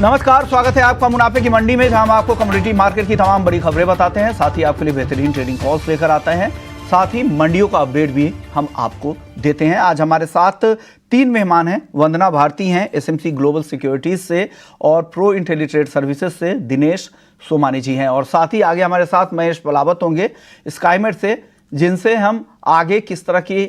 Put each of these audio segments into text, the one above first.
नमस्कार, स्वागत है आपका मुनाफे की मंडी में, जहां हम आपको कमोडिटी मार्केट की तमाम बड़ी खबरें बताते हैं, साथ ही आपके लिए बेहतरीन ट्रेडिंग कॉल्स लेकर आते हैं, साथ ही मंडियों का अपडेट भी हम आपको देते हैं। आज हमारे साथ 3 मेहमान हैं। वंदना भारती हैं एसएमसी ग्लोबल सिक्योरिटीज से, और प्रो इंटेलीट्रेड सर्विसेज से दिनेश सोमानी जी हैं, और साथ ही आगे हमारे साथ महेश बलावत होंगे स्काईमेट से, जिनसे हम आगे किस तरह की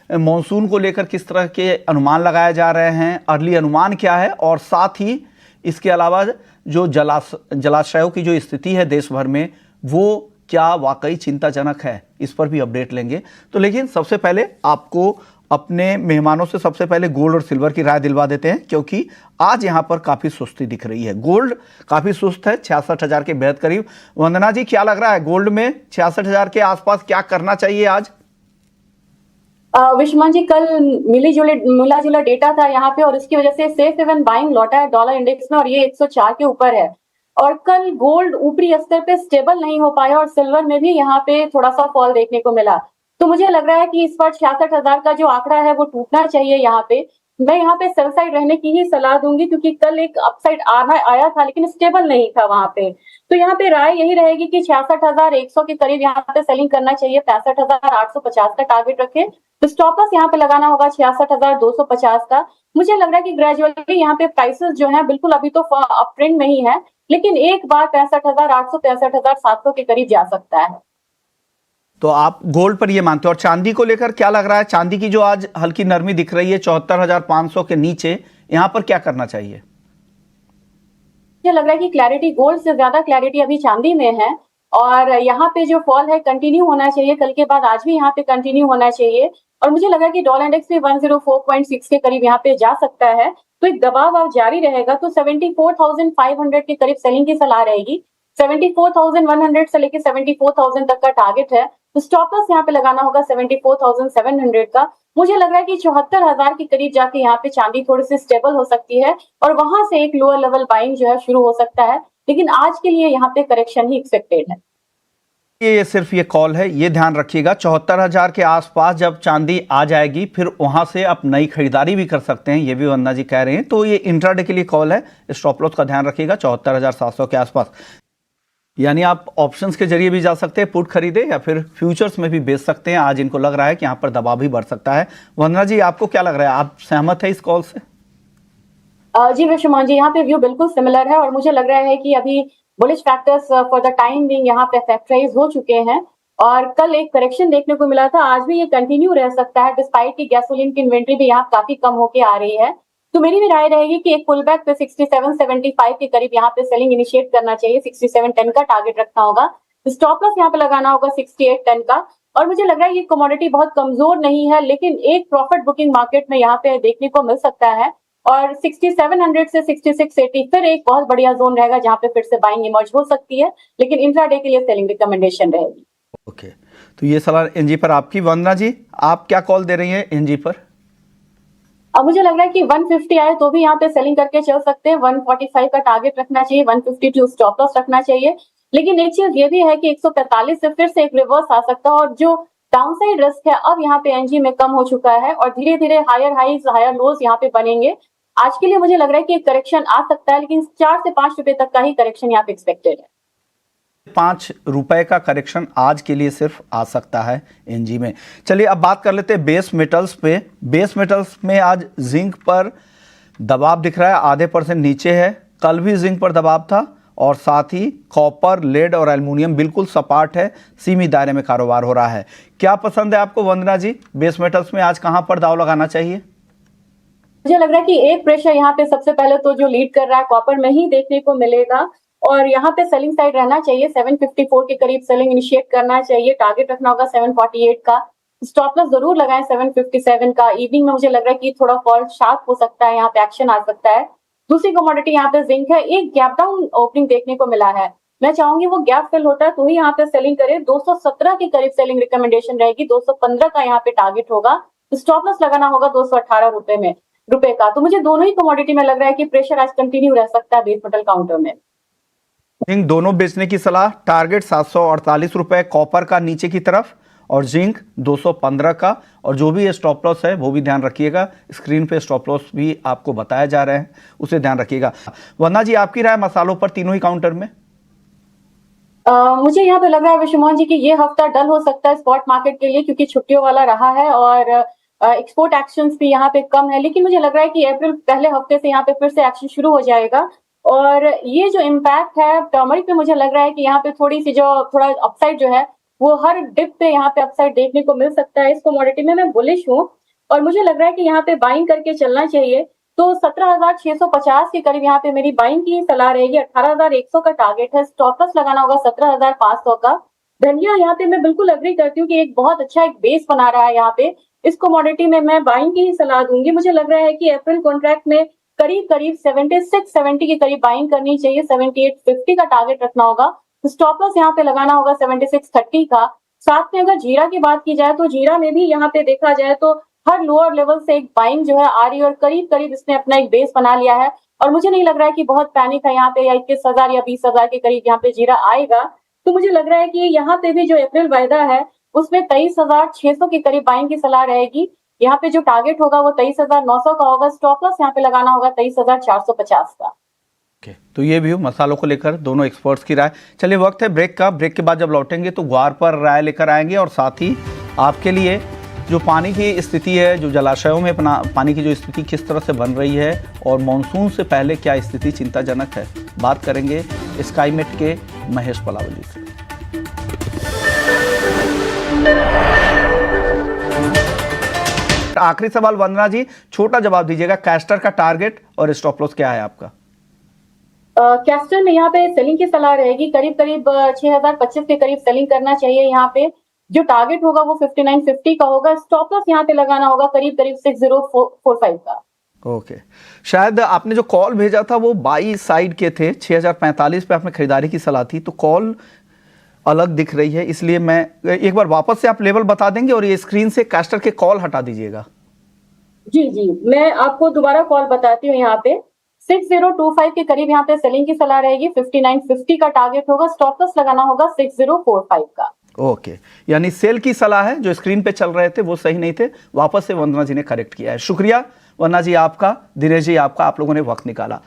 मॉनसून को लेकर किस तरह के अनुमान लगाए जा रहे हैं, अर्ली अनुमान क्या है, और साथ ही इसके अलावा जो जलाशयों की जो स्थिति है देश भर में, वो क्या वाकई चिंताजनक है, इस पर भी अपडेट लेंगे। तो लेकिन सबसे पहले आपको अपने मेहमानों से सबसे पहले गोल्ड और सिल्वर की राय दिलवा देते हैं, क्योंकि आज यहाँ पर काफ़ी सुस्ती दिख रही है। गोल्ड काफ़ी सुस्त है, 66,000 के बेहद करीब। वंदना जी, क्या लग रहा है गोल्ड में 66,000 के आसपास क्या करना चाहिए आज? विश्वमान जी, कल मिला जुला डेटा था यहाँ पे, और इसकी वजह से सेफ हेवन बाइंग लौटा है डॉलर इंडेक्स में, और ये 104 के ऊपर है। और कल गोल्ड ऊपरी स्तर पे स्टेबल नहीं हो पाया, और सिल्वर में भी यहाँ पे थोड़ा सा फॉल देखने को मिला। तो मुझे लग रहा है कि इस बार 66,000 का जो आंकड़ा है वो टूटना चाहिए यहाँ पे। मैं यहाँ पे सेल साइड रहने की ही सलाह दूंगी, क्योंकि कल एक अपसाइड आया था, लेकिन स्टेबल नहीं था वहां पे। तो यहाँ पे राय यही रहेगी कि 66,100 के करीब यहाँ पे सेलिंग करना चाहिए। 65,850 का टारगेट रखें, तो स्टॉप लॉस यहाँ पे लगाना होगा 66,250 का। मुझे लग रहा है कि ग्रेजुअली यहाँ पे प्राइसेस जो है बिल्कुल अभी तो अप ट्रेंड में ही है, लेकिन एक बार 65,800 65,700 के करीब जा सकता है। तो आप गोल्ड पर ये मानते हो, और चांदी को लेकर क्या लग रहा है? चांदी की जो आज हल्की नरमी दिख रही है 74,500 के नीचे, यहाँ पर क्या करना चाहिए? मुझे लग रहा है कि क्लैरिटी गोल्ड से ज्यादा क्लैरिटी अभी चांदी में है, और यहाँ पे जो फॉल है कंटिन्यू होना चाहिए, कल के बाद आज भी यहाँ पे कंटिन्यू होना चाहिए। और मुझे लगा कि डॉलर इंडेक्स भी 104.6 के करीब यहाँ पे जा सकता है, तो एक दबाव अब जारी रहेगा। तो 74,500 के करीब सेलिंग की सलाह रहेगी। 74,100 से लेके 74,000 तक का टारगेट है, तो स्टॉप लॉस यहाँ पे लगाना होगा 74,700 का। मुझे लग रहा है कि 74,000 के करीब जाके यहाँ पे चांदी थोड़ी सी स्टेबल हो सकती है, और वहां से एक लोअर लेवल बाइंग जो है शुरू हो सकता है, लेकिन आज के लिए यहाँ पे करेक्शन ही एक्सपेक्टेड है। ये सिर्फ ये कॉल है, ये ध्यान रखिएगा। 74,000 के आसपास जब चांदी आ जाएगी, फिर वहां से आप नई खरीदारी भी कर सकते हैं, ये भी वंदना जी कह रहे हैं। तो ये इंट्राडे के लिए कॉल है, स्टॉप लॉस का ध्यान रखिएगा 74,700 के आसपास। यानी आप ऑप्शंस के जरिए भी जा सकते हैं, पुट खरीदे, या फिर फ्यूचर्स में भी बेच सकते हैं। आज इनको लग रहा है कि यहाँ पर दबाव भी बढ़ सकता है। वंदना जी, आपको क्या लग रहा है, आप सहमत है इस कॉल से? जी विश्वमान जी, यहाँ पे व्यू बिल्कुल सिमिलर है, और मुझे लग रहा है कि अभी bullish factors for the time being यहाँ पे फैक्टराइज हो चुके हैं, और कल एक करेक्शन देखने को मिला था, आज भी ये कंटिन्यू रह सकता है, डिस्पाइट की गैसोलीन की इन्वेंट्री भी यहाँ काफी कम होके आ रही है। तो मेरी भी राय रहेगी कि एक पुल बैक पे 67.75 के करीब यहाँ पे सेलिंग इनिशिएट करना चाहिए। 67.10 का टारगेट रखना होगा, स्टॉप लॉस यहाँ पे लगाना होगा 68.10 का। और मुझे लग रहा है ये कमोडिटी बहुत कमजोर नहीं है, लेकिन एक प्रॉफिट बुकिंग मार्केट में यहाँ पे देखने को मिल सकता है, और 6700 से 6680 फिर एक बहुत बढ़िया जोन रहेगा जहां पे फिर से बाइंग इमर्ज हो सकती है, लेकिन इंट्राडे के लिए सेलिंग रिकमेंडेशन रहेगी। ओके, तो ये सलाह एनजी पर आपकी। वंदना जी, आप क्या कॉल दे रही हैं एनजी पर? अब मुझे लग रहा है कि 150 आए तो भी यहाँ पे सेलिंग करके चल सकते हैं। 145 का टारगेट रखना चाहिए, 152 स्टॉप लॉस रखना चाहिए। लेकिन एक चीज ये भी है कि 145 से फिर से एक रिवर्स आ सकता है, और जो डाउनसाइड रिस्क है अब यहाँ पे एनजी में कम हो चुका है, और धीरे धीरे हायर हाईज हायर लोज यहाँ पे बनेंगे। आज के लिए मुझे लग रहा है कि एक करेक्शन आ सकता है, लेकिन 4 से 5 रुपए तक का ही करेक्शन यहाँ पे एक्सपेक्टेड है। 5 रुपए का करेक्शन आज के लिए सिर्फ आ सकता है एनजी में। चलिए अब बात कर लेते हैं बेस मेटल्स पे। बेस मेटल्स में आज जिंक पर दबाव दिख रहा है, आधे % नीचे है। कल भी जिंक पर दबाव था, और साथ ही कॉपर, लेड और एल्युमिनियम बिल्कुल सपाट है, सीमित दायरे में कारोबार हो रहा है। क्या पसंद है आपको वंदना जी, बेस मेटल्स में आज कहां पर दाव लगाना चाहिए? मुझे लग रहा है कि एक प्रेशर यहाँ पे सबसे पहले तो जो लीड कर रहा है कॉपर में ही देखने को मिलेगा, और यहाँ पे सेलिंग साइड रहना चाहिए। 754 के करीब सेलिंग इनिशिएट करना चाहिए, टारगेट रखना होगा 748 का। स्टॉप लॉस जरूर लगाएं 757 का। इवनिंग में मुझे लग रहा है कि थोड़ा फॉल शार्प हो सकता है, यहाँ पे एक्शन आ सकता है। दूसरी कमोडिटी यहाँ पे जिंक है, एक गैप डाउन ओपनिंग देखने को मिला है, मैं चाहूंगी वो गैप फिल होता है तो ही यहाँ पे सेलिंग करे। 217 के करीब सेलिंग रिकमेंडेशन रहेगी, 215 का यहाँ पे टारगेट होगा, स्टॉप लॉस लगाना होगा 218 रुपए का। तो मुझे दोनों ही कमोडिटी में लग रहा है कि प्रेशर आज कंटिन्यू रह सकता है बेस मेटल काउंटर में। जिंक दोनों बेचने की सलाह, टारगेट 748 रुपए कॉपर का नीचे की तरफ, और जिंक 215 का, और जो भी स्टॉप लॉस है वो भी ध्यान रखिएगा। स्क्रीन पे स्टॉप लॉस भी आपको बताया जा रहे हैं, उसे ध्यान रखिएगा। वंदना जी, आपकी राय मसालों पर तीनों ही काउंटर में? मुझे यहाँ पे लग रहा है विश्वमोहन जी कि ये हफ्ता डल हो सकता है स्पॉट मार्केट के लिए, क्योंकि छुट्टियों वाला रहा है और एक्सपोर्ट एक्शंस भी यहाँ पे कम है। लेकिन मुझे लग रहा है कि अप्रैल पहले हफ्ते से यहाँ पे फिर से एक्शन शुरू हो जाएगा, और ये जो इम्पैक्ट है टर्मरिक पे, मुझे लग रहा है कि यहाँ पे थोड़ी सी जो थोड़ा अपसाइड जो है वो हर डिप पे यहाँ पे अपसाइड देखने को मिल सकता है। इस कमोडिटी में मैं बुलिश हूँ और मुझे लग रहा है कि यहाँ पे बाइंग करके चलना चाहिए। तो 17,650 के करीब यहाँ पे मेरी बाइंग की सलाह रहेगी। 18,100 का टारगेट है, स्टॉप लॉस लगाना होगा 17,500 का। धनिया यहाँ पे मैं बिल्कुल अग्री करती हूँ कि एक बहुत अच्छा एक बेस बना रहा है यहाँ पे। इस कमोडिटी में मैं बाइंग की ही सलाह दूंगी। मुझे लग रहा है कि अप्रैल कॉन्ट्रैक्ट में करीब करीब 76-70 के करीब बाइंग करनी चाहिए। 78.50 का टारगेट रखना होगा। स्टॉप लॉस यहाँ पे लगाना होगा 76.30 का। साथ में अगर जीरा की बात की जाए तो जीरा में भी यहाँ पे देखा जाए तो हर लोअर लेवल से एक बाइंग जो है आ रही है और करीब करीब इसने अपना एक बेस बना लिया है, और मुझे नहीं लग रहा है कि बहुत पैनिक है यहाँ पे, या 21,000 या 20,000 के करीब यहाँ पे जीरा आएगा। तो मुझे लग रहा है कि यहाँ पे भी जो अप्रैल वायदा है उसमें 23,600 के करीब बाइंग की सलाह रहेगी। यहाँ पे जो टारगेट होगा वो 23,900 का होगा। स्टॉप लॉस यहाँ पे लगाना होगा 23,450 का। तो ये भी मसालों को लेकर दोनों एक्सपर्ट्स की राय। चलिए, वक्त है ब्रेक का। ब्रेक के बाद जब लौटेंगे तो ग्वार पर राय लेकर आएंगे, और साथ ही आपके लिए जो पानी की स्थिति है, जो जलाशयों में पानी की जो स्थिति किस तरह से बन रही है, और मानसून से पहले क्या स्थिति चिंताजनक है, बात करेंगे स्काईमेट के महेश पलावली से। आखिरी सवाल वंदना जी, छोटा जवाब दीजिएगा, कैस्टर का टारगेट और स्टॉप लॉस क्या है आपका? कैस्टर में यहाँ पे सेलिंग की सलाह रहेगी। करीब करीब 6,025 के करीब सेलिंग करना चाहिए। यहाँ पे जो टारगेट होगा वो 59.50 का होगा। स्टॉप लॉस यहाँ पे लगाना होगा करीब करीब 6045 का। ओके। शायद आपने जो कॉल भेजा था वो बाई साइड के थे, 6,045 पे आपने खरीदारी की सलाह थी, तो कॉल अलग दिख रही है, इसलिए मैं एक बार वापस से आप लेवल बता देंगे और ये स्क्रीन से कैस्टर के कॉल हटा दीजिएगा। जी जी, मैं आपको दोबारा कॉल बताती हूँ। यहाँ पे 6025 के करीब यहाँ पे सेलिंग की सलाह रहेगी। 59.50 का टारगेट होगा। स्टॉप लॉस लगाना होगा 6045 का। ओके, यानी सेल की सलाह है, जो स्क्रीन पे चल रहे थे वो सही नहीं थे, वापस से वंदना जी ने करेक्ट किया है। शुक्रिया वंदना जी आपका, दिनेश जी आपका, आप लोगों ने वक्त निकाला।